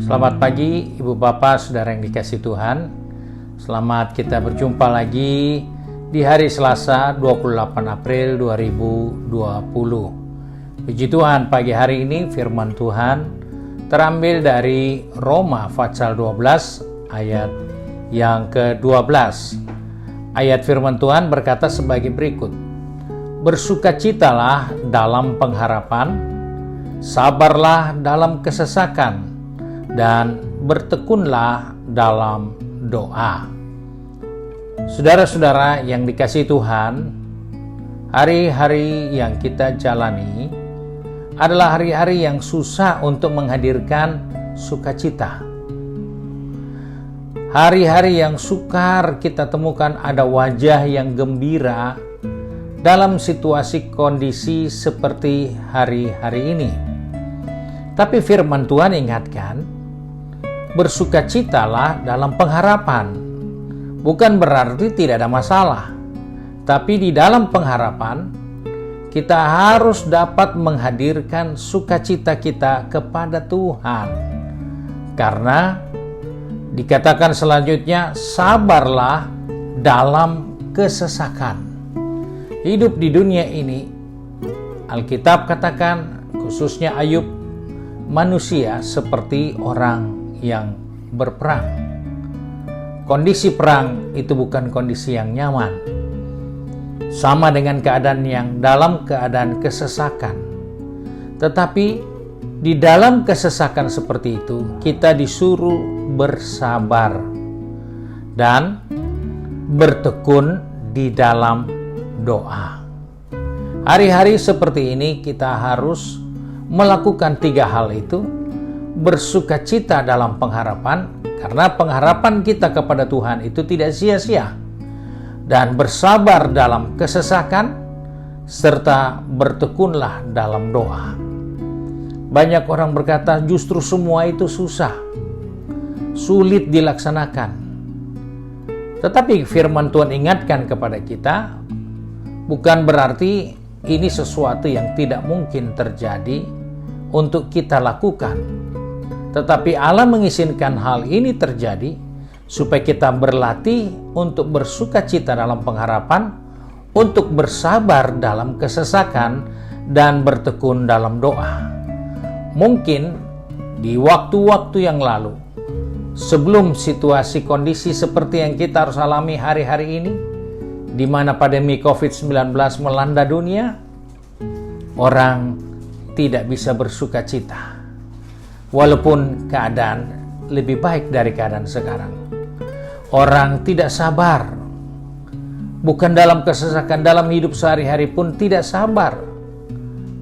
Selamat pagi Ibu Bapak, Saudara yang dikasihi Tuhan. Selamat kita berjumpa lagi di hari Selasa 28 April 2020. Puji Tuhan, pagi hari ini firman Tuhan terambil dari Roma pasal 12 ayat yang ke-12. Ayat firman Tuhan berkata sebagai berikut: Bersukacitalah dalam pengharapan, sabarlah dalam kesesakan, dan bertekunlah dalam doa. Saudara-saudara yang dikasihi Tuhan, hari-hari yang kita jalani adalah hari-hari yang susah untuk menghadirkan sukacita. Hari-hari yang sukar kita temukan ada wajah yang gembira dalam situasi kondisi seperti hari-hari ini. Tapi firman Tuhan ingatkan, bersukacitalah dalam pengharapan. Bukan berarti tidak ada masalah, tapi di dalam pengharapan kita harus dapat menghadirkan sukacita kita kepada Tuhan. Karena dikatakan selanjutnya, sabarlah dalam kesesakan. Hidup di dunia ini, Alkitab katakan, khususnya Ayub, manusia seperti orang yang berperang. Kondisi perang itu bukan kondisi yang nyaman. Sama dengan keadaan yang dalam keadaan kesesakan. Tetapi di dalam kesesakan seperti itu, kita disuruh bersabar dan bertekun di dalam doa. Hari-hari seperti ini kita harus melakukan 3 hal itu: bersukacita dalam pengharapan, karena pengharapan kita kepada Tuhan itu tidak sia-sia, dan bersabar dalam kesesakan, serta bertekunlah dalam doa. Banyak orang berkata justru semua itu susah, sulit dilaksanakan. Tetapi firman Tuhan ingatkan kepada kita, bukan berarti ini sesuatu yang tidak mungkin terjadi untuk kita lakukan. Tetapi Allah mengizinkan hal ini terjadi supaya kita berlatih untuk bersukacita dalam pengharapan, untuk bersabar dalam kesesakan, dan bertekun dalam doa. Mungkin di waktu-waktu yang lalu, sebelum situasi kondisi seperti yang kita harus alami hari-hari ini, di mana pandemi COVID-19 melanda dunia, orang tidak bisa bersukacita. Walaupun keadaan lebih baik dari keadaan sekarang. Orang tidak sabar. Bukan dalam kesesakan, dalam hidup sehari-hari pun tidak sabar.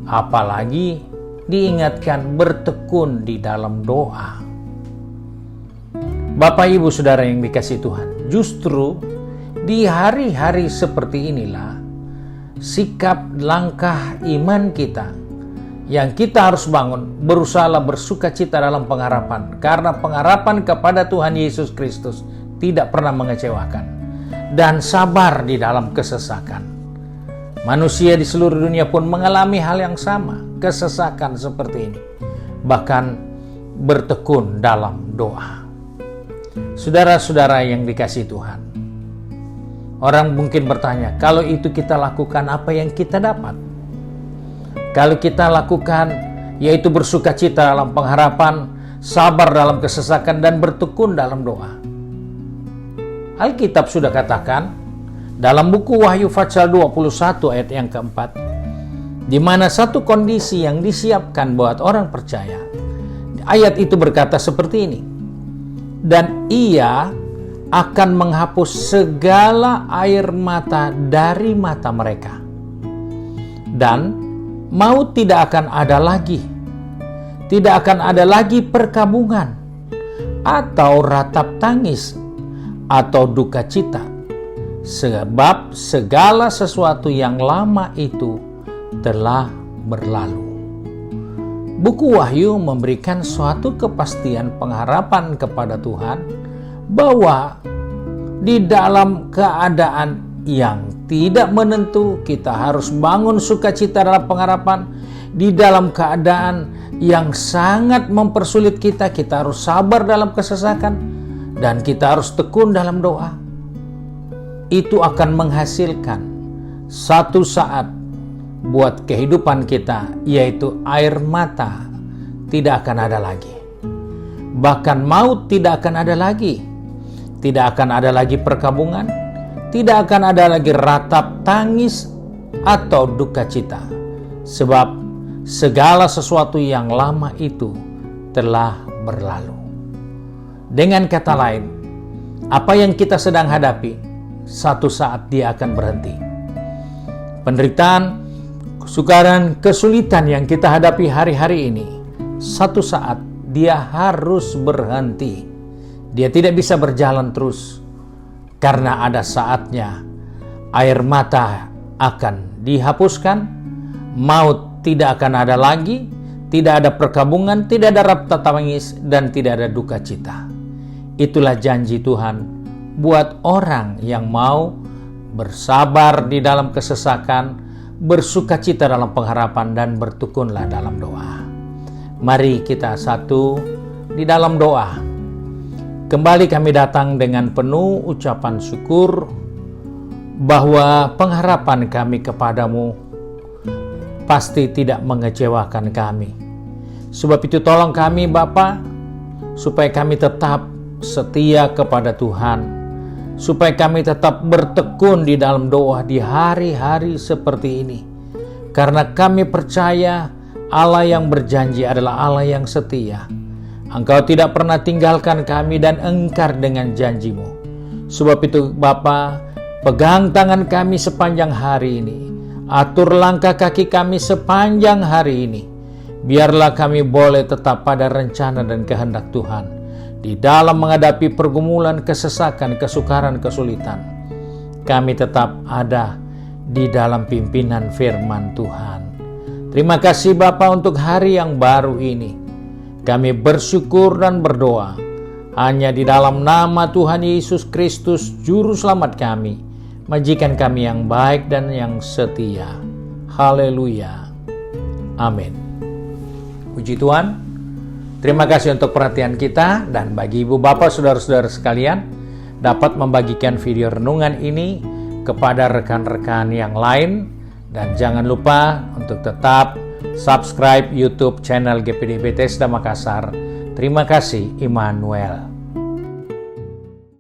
Apalagi diingatkan bertekun di dalam doa. Bapak Ibu Saudara yang dikasihi Tuhan, justru di hari-hari seperti inilah sikap langkah iman kita yang kita harus bangun, berusahalah bersukacita dalam pengharapan, karena pengharapan kepada Tuhan Yesus Kristus tidak pernah mengecewakan, dan sabar di dalam kesesakan. Manusia di seluruh dunia pun mengalami hal yang sama, kesesakan seperti ini, bahkan bertekun dalam doa. Saudara-saudara yang dikasihi Tuhan, orang mungkin bertanya, kalau itu kita lakukan, apa yang kita dapat? Kalau kita lakukan, yaitu bersukacita dalam pengharapan, sabar dalam kesesakan, dan bertekun dalam doa. Alkitab sudah katakan dalam buku Wahyu pasal 21 ayat yang keempat, di mana satu kondisi yang disiapkan buat orang percaya. Ayat itu berkata seperti ini: dan ia akan menghapus segala air mata dari mata mereka, dan maut tidak akan ada lagi. Tidak akan ada lagi perkabungan, atau ratap tangis, atau duka cita, sebab segala sesuatu yang lama itu telah berlalu. Buku Wahyu memberikan suatu kepastian pengharapan kepada Tuhan bahwa di dalam keadaan yang tidak menentu, kita harus bangun sukacita dalam pengharapan. di dalam keadaan yang sangat mempersulit kita harus sabar dalam kesesakan dan kita harus tekun dalam doa. Itu akan menghasilkan satu saat buat kehidupan kita, yaitu air mata tidak akan ada lagi. Bahkan maut tidak akan ada lagi. Tidak akan ada lagi perkabungan, tidak akan ada lagi ratap tangis atau duka cita. Sebab segala sesuatu yang lama itu telah berlalu. Dengan kata lain, apa yang kita sedang hadapi, satu saat dia akan berhenti. Penderitaan, kesukaran, kesulitan yang kita hadapi hari-hari ini, satu saat dia harus berhenti. Dia tidak bisa berjalan terus, karena ada saatnya air mata akan dihapuskan, maut tidak akan ada lagi, tidak ada perkabungan, tidak ada ratap tangis, dan tidak ada duka cita. Itulah janji Tuhan buat orang yang mau bersabar di dalam kesesakan, bersuka cita dalam pengharapan, dan bertekunlah dalam doa. Mari kita satu di dalam doa. Kembali kami datang dengan penuh ucapan syukur bahwa pengharapan kami kepadamu pasti tidak mengecewakan kami. Sebab itu tolong kami Bapa, supaya kami tetap setia kepada Tuhan, supaya kami tetap bertekun di dalam doa di hari-hari seperti ini. Karena kami percaya Allah yang berjanji adalah Allah yang setia. Engkau tidak pernah tinggalkan kami dan engkar dengan janjimu. Sebab itu Bapa, pegang tangan kami sepanjang hari ini. Atur langkah kaki kami sepanjang hari ini. Biarlah kami boleh tetap pada rencana dan kehendak Tuhan di dalam menghadapi pergumulan, kesesakan, kesukaran, kesulitan. Kami tetap ada di dalam pimpinan firman Tuhan. Terima kasih Bapa untuk hari yang baru ini. Kami bersyukur dan berdoa hanya di dalam nama Tuhan Yesus Kristus, Juru Selamat kami, majikan kami yang baik dan yang setia. Haleluya. Amin. Puji Tuhan. Terima kasih untuk perhatian kita, dan bagi ibu bapak saudara-saudara sekalian, dapat membagikan video renungan ini kepada rekan-rekan yang lain, dan jangan lupa untuk tetap subscribe YouTube channel GPD Bethesda Makassar. Terima kasih, Immanuel.